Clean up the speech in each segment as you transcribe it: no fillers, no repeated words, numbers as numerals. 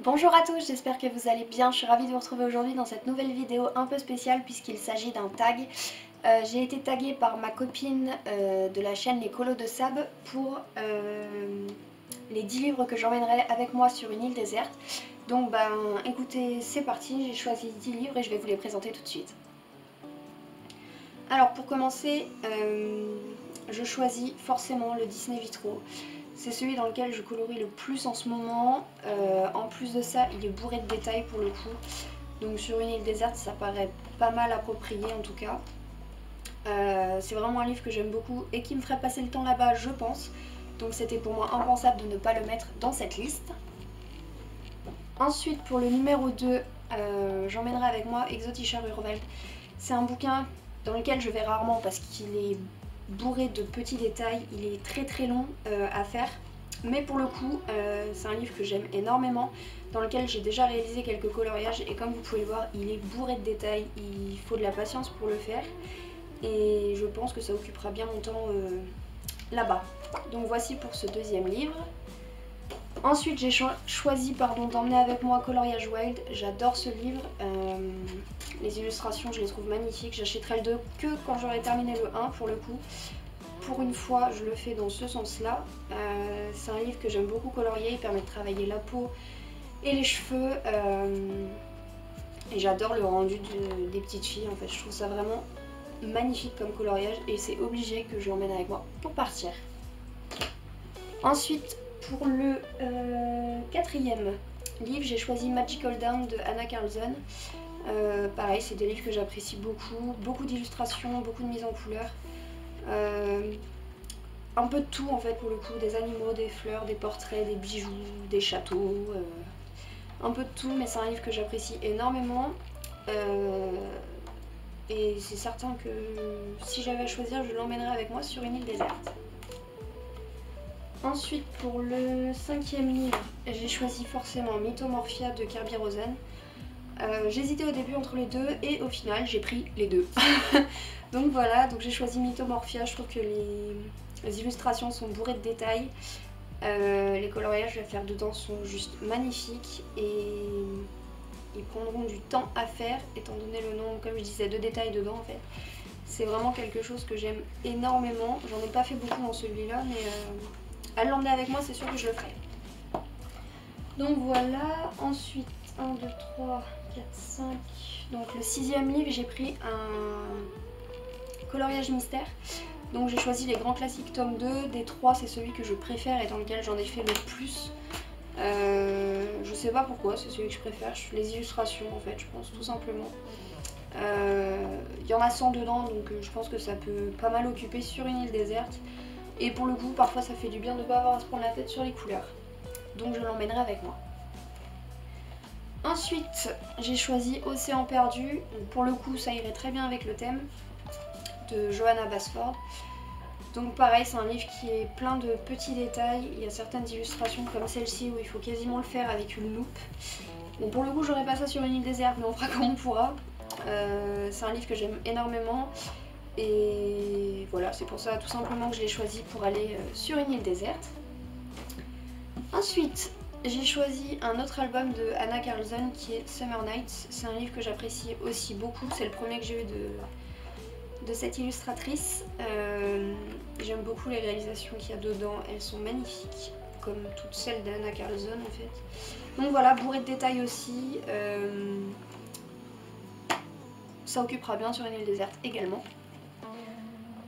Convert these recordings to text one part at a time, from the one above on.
Bonjour à tous, j'espère que vous allez bien. Je suis ravie de vous retrouver aujourd'hui dans cette nouvelle vidéo un peu spéciale puisqu'il s'agit d'un tag. J'ai été taguée par ma copine de la chaîne Les Colos de Sab pour les 10 livres que j'emmènerai avec moi sur une île déserte. Donc écoutez, c'est parti, j'ai choisi 10 livres et je vais vous les présenter tout de suite. Alors pour commencer, je choisis forcément le Disney Vitraux. C'est celui dans lequel je colorie le plus en ce moment. En plus de ça, il est bourré de détails pour le coup. Donc sur une île déserte, ça paraît pas mal approprié en tout cas. C'est vraiment un livre que j'aime beaucoup et qui me ferait passer le temps là-bas, je pense. Donc c'était pour moi impensable de ne pas le mettre dans cette liste. Ensuite, pour le numéro 2, j'emmènerai avec moi Exotischer Urwald. C'est un bouquin dans lequel je vais rarement parce qu'il est bourré de petits détails, il est très long à faire, mais pour le coup c'est un livre que j'aime énormément, dans lequel j'ai déjà réalisé quelques coloriages et comme vous pouvez le voir, il est bourré de détails, il faut de la patience pour le faire et je pense que ça occupera bien mon temps là-bas. Donc voici pour ce deuxième livre. Ensuite j'ai choisi d'emmener avec moi Coloriage Wild, j'adore ce livre, les illustrations je les trouve magnifiques, j'achèterai le 2 que quand j'aurai terminé le 1 pour le coup. Pour une fois je le fais dans ce sens là, c'est un livre que j'aime beaucoup colorier, il permet de travailler la peau et les cheveux et j'adore le rendu des petites filles en fait, je trouve ça vraiment magnifique comme coloriage et c'est obligé que je l'emmène avec moi pour partir. Ensuite pour le quatrième livre, j'ai choisi Magical Dawn de Anna Carlson. Pareil, c'est des livres que j'apprécie beaucoup, beaucoup d'illustrations, beaucoup de mise en couleur. Un peu de tout en fait pour le coup, des animaux, des fleurs, des portraits, des bijoux, des châteaux, un peu de tout, mais c'est un livre que j'apprécie énormément. Et c'est certain que si j'avais à choisir, je l'emmènerais avec moi sur une île déserte. Ensuite pour le cinquième livre, j'ai choisi forcément Mythomorphia de Kerby Rosen. J'hésitais au début entre les deux et au final j'ai pris les deux. Donc voilà, donc j'ai choisi Mythomorphia, je trouve que les illustrations sont bourrées de détails. Les coloriages que je vais faire dedans sont juste magnifiques et ils prendront du temps à faire étant donné le nombre, comme je disais, de détails dedans en fait. C'est vraiment quelque chose que j'aime énormément. J'en ai pas fait beaucoup dans celui-là, mais à l'emmener avec moi, c'est sûr que je le ferai. Donc voilà, ensuite 1, 2, 3, 4, 5. Donc le sixième livre, j'ai pris un coloriage mystère. Donc j'ai choisi les grands classiques tome 2. Des 3, c'est celui que je préfère et dans lequel j'en ai fait le plus. Je sais pas pourquoi, c'est celui que je préfère. Les illustrations en fait, je pense tout simplement. Il y en a 100 dedans, donc je pense que ça peut pas mal occuper sur une île déserte. Et pour le coup, parfois ça fait du bien de ne pas avoir à se prendre la tête sur les couleurs. Donc je l'emmènerai avec moi. Ensuite, j'ai choisi Océan perdu. Donc pour le coup, ça irait très bien avec le thème de Johanna Basford. Donc pareil, c'est un livre qui est plein de petits détails. Il y a certaines illustrations comme celle-ci où il faut quasiment le faire avec une loupe. Bon, pour le coup, j'aurais pas ça sur une île déserte, mais on fera comme on pourra. C'est un livre que j'aime énormément. Et voilà, c'est pour ça tout simplement que je l'ai choisi pour aller sur une île déserte. Ensuite, j'ai choisi un autre album de Anna Carlson qui est Summer Nights. C'est un livre que j'apprécie aussi beaucoup, c'est le premier que j'ai eu de cette illustratrice. J'aime beaucoup les réalisations qu'il y a dedans, elles sont magnifiques, comme toutes celles d'Anna Carlson en fait. Donc voilà, bourré de détails aussi. Ça occupera bien sur une île déserte également.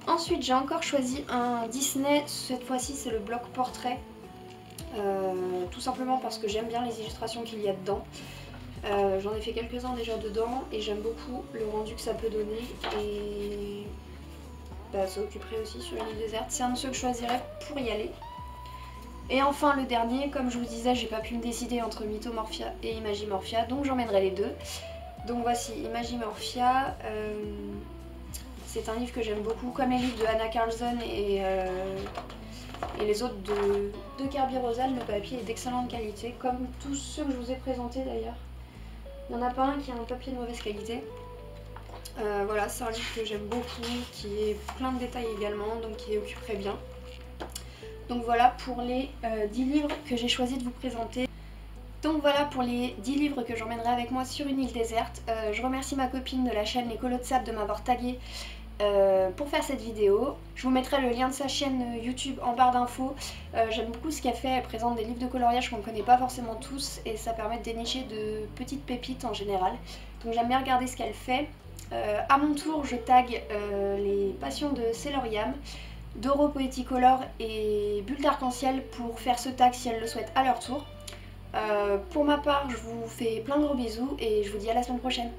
Ensuite, j'ai encore choisi un Disney, cette fois-ci c'est le bloc portrait. Tout simplement parce que j'aime bien les illustrations qu'il y a dedans. J'en ai fait quelques-uns déjà dedans et j'aime beaucoup le rendu que ça peut donner et ça occuperait aussi sur une île déserte. C'est un de ceux que je choisirais pour y aller. Et enfin le dernier, comme je vous disais, j'ai pas pu me décider entre Mythomorphia et Imagimorphia, donc j'emmènerai les deux. Donc voici Imagimorphia. C'est un livre que j'aime beaucoup, comme les livres de Anna Carlson et les autres de Kerby Rosen. Le papier est d'excellente qualité, comme tous ceux que je vous ai présentés d'ailleurs. Il n'y en a pas un qui a un papier de mauvaise qualité. Voilà, c'est un livre que j'aime beaucoup, qui est plein de détails également, donc qui occuperait bien. Donc voilà pour les 10 livres que j'ai choisi de vous présenter. Donc voilà pour les 10 livres que j'emmènerai avec moi sur une île déserte. Je remercie ma copine de la chaîne Les Colos de Sable de m'avoir tagué pour faire cette vidéo. Je vous mettrai le lien de sa chaîne YouTube en barre d'infos. J'aime beaucoup ce qu'elle fait, elle présente des livres de coloriage qu'on ne connaît pas forcément tous et ça permet de dénicher de petites pépites en général. Donc j'aime bien regarder ce qu'elle fait. À mon tour, je tag les passions de Céloriam, Doro Poeticolor et Bulle d'Arc-en-Ciel pour faire ce tag si elles le souhaitent à leur tour. Pour ma part, je vous fais plein de gros bisous et je vous dis à la semaine prochaine.